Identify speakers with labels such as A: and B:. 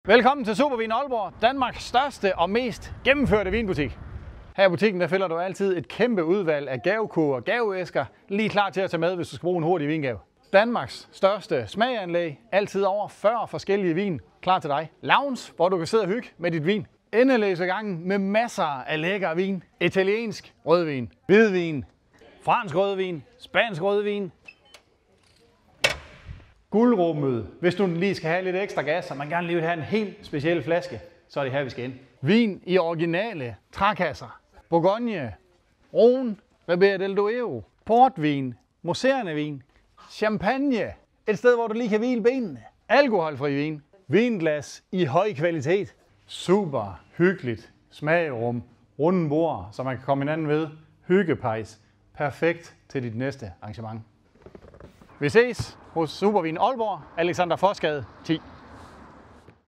A: Velkommen til Supervin Aalborg, Danmarks største og mest gennemførte vinbutik. Her i butikken der finder du altid et kæmpe udvalg af gavekurver og gaveæsker, lige klar til at tage med, hvis du skal bruge en hurtig vingave. Danmarks største smaganlæg, altid over 40 forskellige vin, klar til dig. Lounge, hvor du kan sidde og hygge med dit vin. Endelæsegangen med masser af lækker vin. Italiensk rødvin, hvidvin, fransk rødvin, spansk rødvin. Guldrummet, hvis du lige skal have lidt ekstra gas, og man gerne lige vil have en helt speciel flaske, så er det her, vi skal ind. Vin i originale trækasser. Bourgogne, Rhône, Ribera del Duero, portvin, mousserende vin, champagne, et sted, hvor du lige kan hvile benene. Alkoholfri vin, vinglas i høj kvalitet, super hyggeligt smagerum, runde bord, så man kan komme hinanden ved, hyggepejs, perfekt til dit næste arrangement. Vi ses hos Supervin Aalborg, Alexander Forsgade 10.